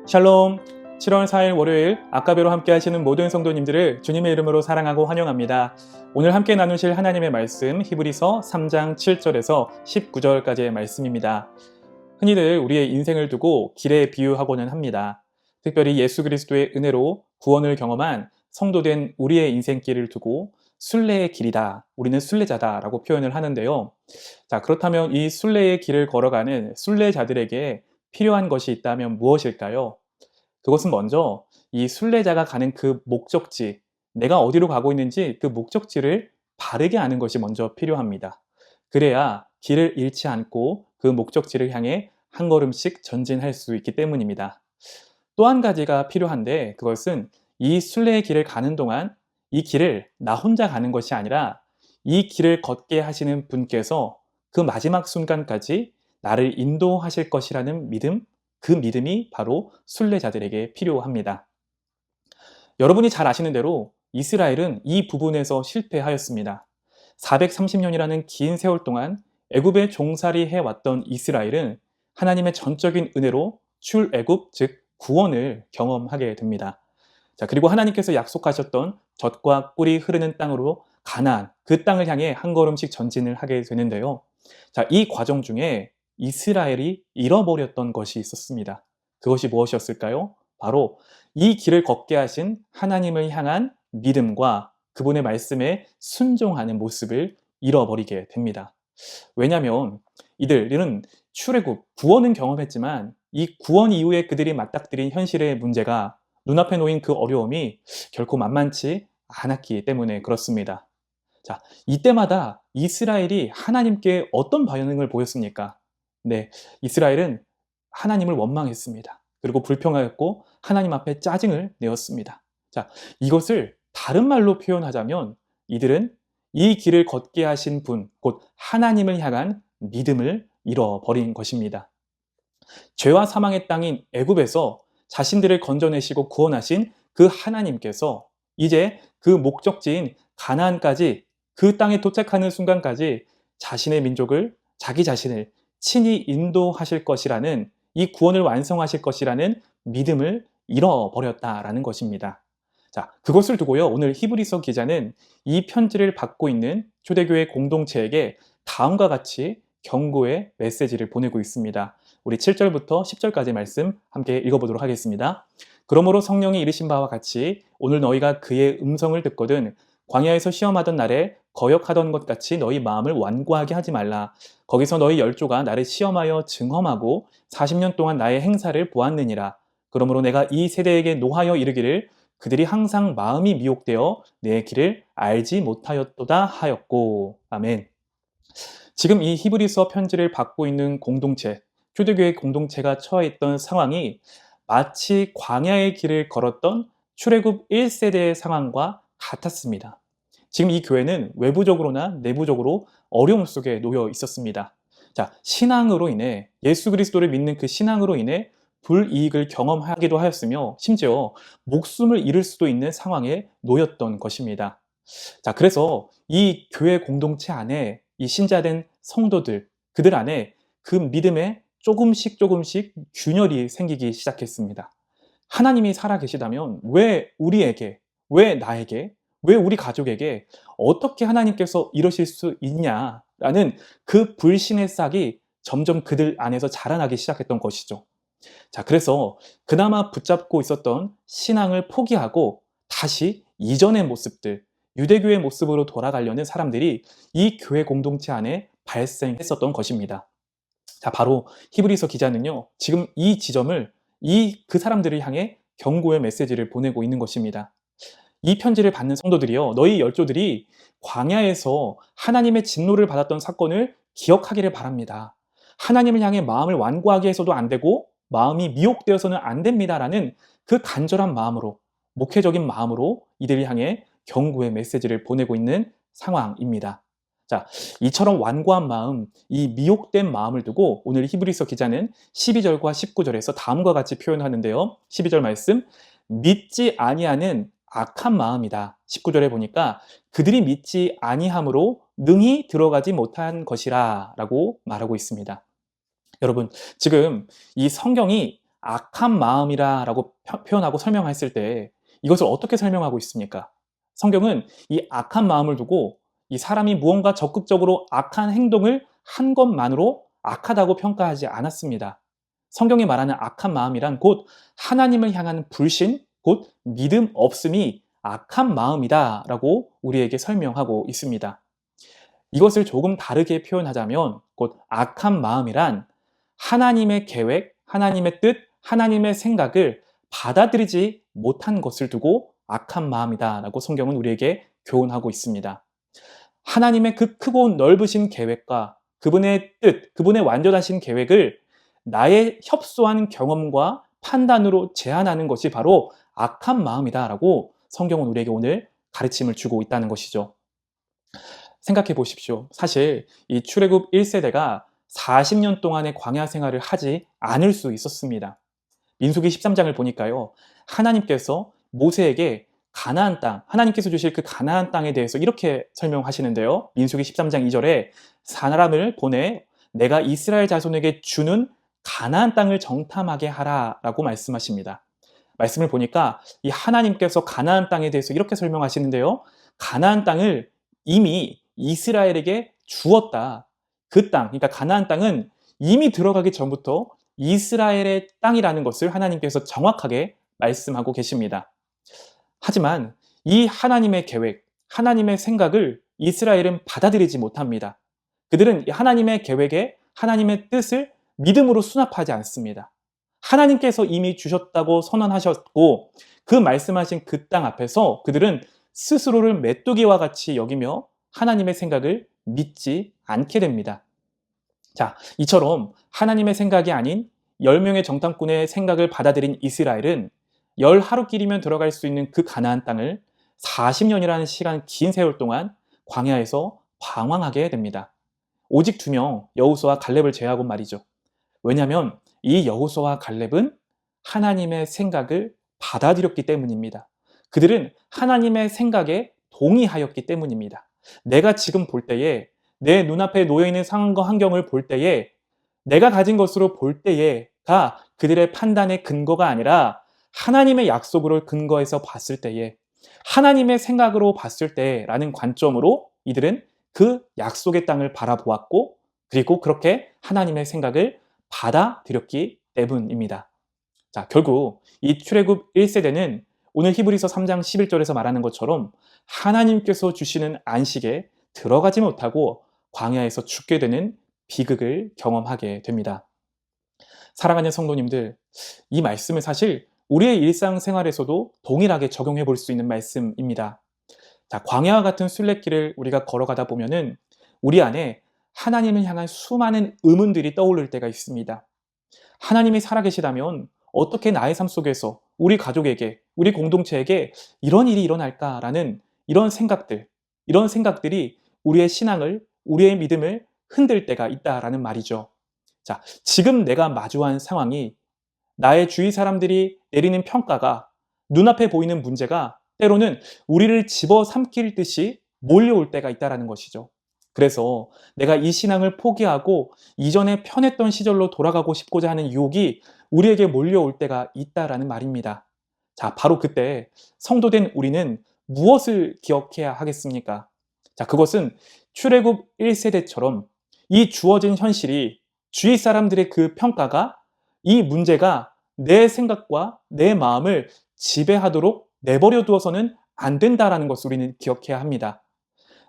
샬롬. 7월 4일 월요일 아까베로 함께 하시는 모든 성도님들을 주님의 이름으로 사랑하고 환영합니다. 오늘 함께 나누실 하나님의 말씀 히브리서 3장 7절에서 19절까지의 말씀입니다. 흔히들 우리의 인생을 두고 길에 비유하고는 합니다. 특별히 예수 그리스도의 은혜로 구원을 경험한 성도된 우리의 인생길을 두고 순례의 길이다, 우리는 순례자다 라고 표현을 하는데요. 자, 그렇다면 이 순례의 길을 걸어가는 순례자들에게 필요한 것이 있다면 무엇일까요? 그것은 먼저 이 순례자가 가는 그 목적지, 내가 어디로 가고 있는지 그 목적지를 바르게 아는 것이 먼저 필요합니다. 그래야 길을 잃지 않고 그 목적지를 향해 한 걸음씩 전진할 수 있기 때문입니다. 또 한 가지가 필요한데 그것은 이 순례의 길을 가는 동안 이 길을 나 혼자 가는 것이 아니라 이 길을 걷게 하시는 분께서 그 마지막 순간까지 나를 인도하실 것이라는 믿음, 그 믿음이 바로 순례자들에게 필요합니다. 여러분이 잘 아시는 대로 이스라엘은 이 부분에서 실패하였습니다. 430년이라는 긴 세월 동안 애굽에 종살이 해왔던 이스라엘은 하나님의 전적인 은혜로 출애굽, 즉 구원을 경험하게 됩니다. 자, 그리고 하나님께서 약속하셨던 젖과 꿀이 흐르는 땅으로 가나안, 그 땅을 향해 한 걸음씩 전진을 하게 되는데요. 자, 이 과정 중에 이스라엘이 잃어버렸던 것이 있었습니다. 그것이 무엇이었을까요? 바로 이 길을 걷게 하신 하나님을 향한 믿음과 그분의 말씀에 순종하는 모습을 잃어버리게 됩니다. 왜냐하면 이들은 출애굽, 구원은 경험했지만 이 구원 이후에 그들이 맞닥뜨린 현실의 문제가 눈앞에 놓인 그 어려움이 결코 만만치 않았기 때문에 그렇습니다. 자, 이때마다 이스라엘이 하나님께 어떤 반응을 보였습니까? 네, 이스라엘은 하나님을 원망했습니다. 그리고 불평하였고 하나님 앞에 짜증을 내었습니다. 자, 이것을 다른 말로 표현하자면 이들은 이 길을 걷게 하신 분, 곧 하나님을 향한 믿음을 잃어버린 것입니다. 죄와 사망의 땅인 애굽에서 자신들을 건져내시고 구원하신 그 하나님께서 이제 그 목적지인 가나안까지 그 땅에 도착하는 순간까지 자신의 민족을, 자기 자신을 친히 인도하실 것이라는, 이 구원을 완성하실 것이라는 믿음을 잃어버렸다라는 것입니다. 자, 그것을 두고요, 오늘 히브리서 기자는 이 편지를 받고 있는 초대교회 공동체에게 다음과 같이 경고의 메시지를 보내고 있습니다. 우리 7절부터 10절까지 말씀 함께 읽어보도록 하겠습니다. 그러므로 성령이 이르신 바와 같이 오늘 너희가 그의 음성을 듣거든 광야에서 시험하던 날에 거역하던 것 같이 너희 마음을 완고하게 하지 말라. 거기서 너희 열조가 나를 시험하여 증험하고 40년 동안 나의 행사를 보았느니라. 그러므로 내가 이 세대에게 노하여 이르기를 그들이 항상 마음이 미혹되어 내 길을 알지 못하였도다 하였고. 아멘. 지금 이 히브리서 편지를 받고 있는 공동체, 초대교회 공동체가 처해 있던 상황이 마치 광야의 길을 걸었던 출애굽 1세대의 상황과 같았습니다. 지금 이 교회는 외부적으로나 내부적으로 어려움 속에 놓여 있었습니다. 자, 신앙으로 인해, 예수 그리스도를 믿는 그 신앙으로 인해 불이익을 경험하기도 하였으며 심지어 목숨을 잃을 수도 있는 상황에 놓였던 것입니다. 자, 그래서 이 교회 공동체 안에 이 신자된 성도들, 그들 안에 그 믿음에 조금씩 균열이 생기기 시작했습니다. 하나님이 살아계시다면 왜 우리에게, 왜 나에게, 왜 우리 가족에게 어떻게 하나님께서 이러실 수 있냐라는 그 불신의 싹이 점점 그들 안에서 자라나기 시작했던 것이죠. 자, 그래서 그나마 붙잡고 있었던 신앙을 포기하고 다시 이전의 모습들, 유대교의 모습으로 돌아가려는 사람들이 이 교회 공동체 안에 발생했었던 것입니다. 자, 바로 히브리서 기자는요, 지금 이 지점을 그 사람들을 향해 경고의 메시지를 보내고 있는 것입니다. 이 편지를 받는 성도들이요, 너희 열조들이 광야에서 하나님의 진노를 받았던 사건을 기억하기를 바랍니다. 하나님을 향해 마음을 완고하게 해서도 안 되고 마음이 미혹되어서는 안 됩니다라는 그 간절한 마음으로, 목회적인 마음으로 이들을 향해 경고의 메시지를 보내고 있는 상황입니다. 자, 이처럼 완고한 마음, 이 미혹된 마음을 두고 오늘 히브리서 기자는 12절과 19절에서 다음과 같이 표현하는데요. 12절 말씀, 믿지 아니하는 악한 마음이다. 19절에 보니까 그들이 믿지 아니함으로 능히 들어가지 못한 것이라 라고 말하고 있습니다. 여러분, 지금 이 성경이 악한 마음이라고 표현하고 설명했을 때 이것을 어떻게 설명하고 있습니까? 성경은 이 악한 마음을 두고 이 사람이 무언가 적극적으로 악한 행동을 한 것만으로 악하다고 평가하지 않았습니다. 성경이 말하는 악한 마음이란 곧 하나님을 향한 불신, 곧 믿음 없음이 악한 마음이다라고 우리에게 설명하고 있습니다. 이것을 조금 다르게 표현하자면 곧 악한 마음이란 하나님의 계획, 하나님의 뜻, 하나님의 생각을 받아들이지 못한 것을 두고 악한 마음이다라고 성경은 우리에게 교훈하고 있습니다. 하나님의 그 크고 넓으신 계획과 그분의 뜻, 그분의 완전하신 계획을 나의 협소한 경험과 판단으로 제한하는 것이 바로 악한 마음이다라고 성경은 우리에게 오늘 가르침을 주고 있다는 것이죠. 생각해 보십시오. 사실 이 출애굽 1세대가 40년 동안의 광야 생활을 하지 않을 수 있었습니다. 민수기 13장을 보니까요. 하나님께서 모세에게 가나안 땅, 하나님께서 주실 그 가나안 땅에 대해서 이렇게 설명하시는데요. 민수기 13장 2절에 사람을 보내 내가 이스라엘 자손에게 주는 가나안 땅을 정탐하게 하라라고 말씀하십니다. 말씀을 보니까 이 하나님께서 가나안 땅에 대해서 이렇게 설명하시는데요. 가나안 땅을 이미 이스라엘에게 주었다. 그 땅, 그러니까 가나안 땅은 이미 들어가기 전부터 이스라엘의 땅이라는 것을 하나님께서 정확하게 말씀하고 계십니다. 하지만 이 하나님의 계획, 하나님의 생각을 이스라엘은 받아들이지 못합니다. 그들은 하나님의 계획에 하나님의 뜻을 믿음으로 수납하지 않습니다. 하나님께서 이미 주셨다고 선언하셨고 그 말씀하신 그 땅 앞에서 그들은 스스로를 메뚜기와 같이 여기며 하나님의 생각을 믿지 않게 됩니다. 자, 이처럼 하나님의 생각이 아닌 10명의 정탐꾼의 생각을 받아들인 이스라엘은 10하루길이면 들어갈 수 있는 그 가나안 땅을 40년이라는 시간 긴 세월 동안 광야에서 방황하게 됩니다. 오직 2명, 여호수아와 갈렙을 제외하고 말이죠. 왜냐하면 이 여호수아와 갈렙은 하나님의 생각을 받아들였기 때문입니다. 그들은 하나님의 생각에 동의하였기 때문입니다. 내가 지금 볼 때에 내 눈앞에 놓여있는 상황과 환경을 볼 때에 내가 가진 것으로 볼 때에가 그들의 판단의 근거가 아니라 하나님의 약속으로 근거해서 봤을 때에 하나님의 생각으로 봤을 때라는 관점으로 이들은 그 약속의 땅을 바라보았고 그리고 그렇게 하나님의 생각을 받아들였기 때문입니다. 자, 결국 이 출애굽 1세대는 오늘 히브리서 3장 11절에서 말하는 것처럼 하나님께서 주시는 안식에 들어가지 못하고 광야에서 죽게 되는 비극을 경험하게 됩니다. 사랑하는 성도님들, 이 말씀은 사실 우리의 일상생활에서도 동일하게 적용해 볼 수 있는 말씀입니다. 자, 광야와 같은 순례길을 우리가 걸어가다 보면은 우리 안에 하나님을 향한 수많은 의문들이 떠오를 때가 있습니다. 하나님이 살아계시다면 어떻게 나의 삶 속에서 우리 가족에게, 우리 공동체에게 이런 일이 일어날까라는 이런 생각들이 우리의 신앙을, 우리의 믿음을 흔들 때가 있다라는 말이죠. 자, 지금 내가 마주한 상황이 나의 주위 사람들이 내리는 평가가 눈앞에 보이는 문제가 때로는 우리를 집어삼킬 듯이 몰려올 때가 있다라는 것이죠. 그래서 내가 이 신앙을 포기하고 이전에 편했던 시절로 돌아가고 싶고자 하는 유혹이 우리에게 몰려올 때가 있다라는 말입니다. 자, 바로 그때 성도된 우리는 무엇을 기억해야 하겠습니까? 자, 그것은 출애굽 1세대처럼 이 주어진 현실이 주위 사람들의 그 평가가 이 문제가 내 생각과 내 마음을 지배하도록 내버려 두어서는 안 된다라는 것을 우리는 기억해야 합니다.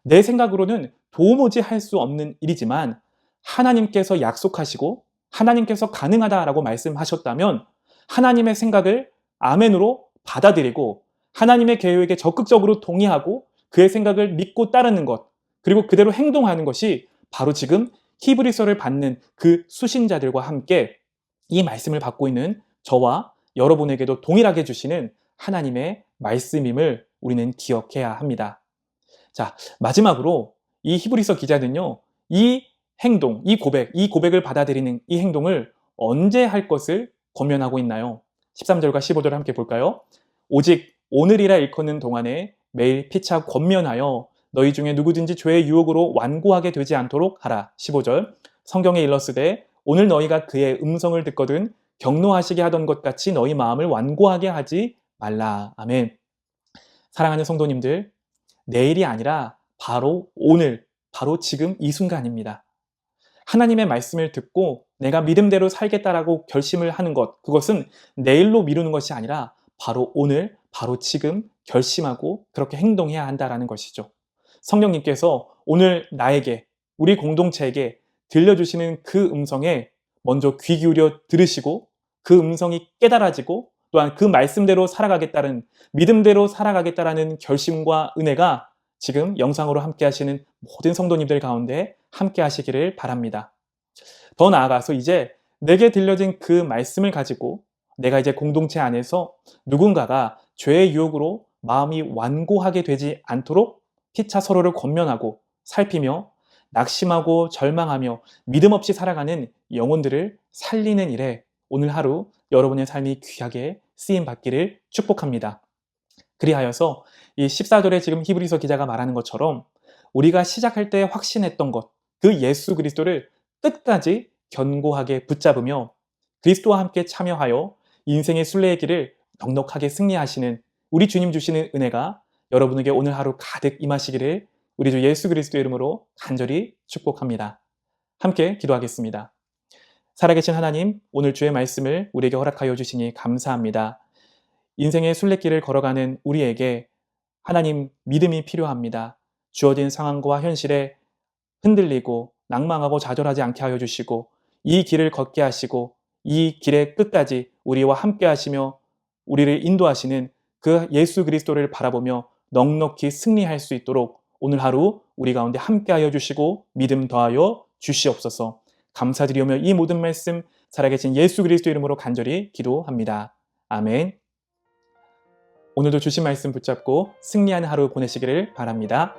내 생각으로는 도무지 할 수 없는 일이지만 하나님께서 약속하시고 하나님께서 가능하다라고 말씀하셨다면 하나님의 생각을 아멘으로 받아들이고 하나님의 계획에 적극적으로 동의하고 그의 생각을 믿고 따르는 것 그리고 그대로 행동하는 것이 바로 지금 히브리서를 받는 그 수신자들과 함께 이 말씀을 받고 있는 저와 여러분에게도 동일하게 주시는 하나님의 말씀임을 우리는 기억해야 합니다. 자, 마지막으로 이 히브리서 기자는요, 이 행동, 이 고백을 받아들이는 이 행동을 언제 할 것을 권면하고 있나요? 13절과 15절을 함께 볼까요? 오직 오늘이라 일컫는 동안에 매일 피차 권면하여 너희 중에 누구든지 죄의 유혹으로 완고하게 되지 않도록 하라. 15절 성경에 일렀으되 오늘 너희가 그의 음성을 듣거든 경노하시게 하던 것 같이 너희 마음을 완고하게 하지 말라. 아멘. 사랑하는 성도님들, 내일이 아니라 바로 오늘, 바로 지금 이 순간입니다. 하나님의 말씀을 듣고 내가 믿음대로 살겠다라고 결심을 하는 것, 그것은 내일로 미루는 것이 아니라 바로 오늘, 바로 지금 결심하고 그렇게 행동해야 한다라는 것이죠. 성령님께서 오늘 나에게, 우리 공동체에게 들려주시는 그 음성에 먼저 귀 기울여 들으시고 그 음성이 깨달아지고 또한 그 말씀대로 살아가겠다는, 믿음대로 살아가겠다라는 결심과 은혜가 지금 영상으로 함께 하시는 모든 성도님들 가운데 함께 하시기를 바랍니다. 더 나아가서 이제 내게 들려진 그 말씀을 가지고 내가 이제 공동체 안에서 누군가가 죄의 유혹으로 마음이 완고하게 되지 않도록 피차 서로를 권면하고 살피며 낙심하고 절망하며 믿음 없이 살아가는 영혼들을 살리는 일에 오늘 하루 여러분의 삶이 귀하게 쓰임 받기를 축복합니다. 그리하여서 이 14절에 지금 히브리서 기자가 말하는 것처럼 우리가 시작할 때 확신했던 것, 그 예수 그리스도를 끝까지 견고하게 붙잡으며 그리스도와 함께 참여하여 인생의 순례의 길을 넉넉하게 승리하시는 우리 주님 주시는 은혜가 여러분에게 오늘 하루 가득 임하시기를 우리 주 예수 그리스도의 이름으로 간절히 축복합니다. 함께 기도하겠습니다. 살아계신 하나님, 오늘 주의 말씀을 우리에게 허락하여 주시니 감사합니다. 인생의 순례길을 걸어가는 우리에게 하나님 믿음이 필요합니다. 주어진 상황과 현실에 흔들리고 낭망하고 좌절하지 않게 하여 주시고 이 길을 걷게 하시고 이 길의 끝까지 우리와 함께 하시며 우리를 인도하시는 그 예수 그리스도를 바라보며 넉넉히 승리할 수 있도록 오늘 하루 우리 가운데 함께 하여 주시고 믿음 더하여 주시옵소서. 감사드리오며 이 모든 말씀 살아계신 예수 그리스도 이름으로 간절히 기도합니다. 아멘. 오늘도 주신 말씀 붙잡고 승리하는 하루 보내시기를 바랍니다.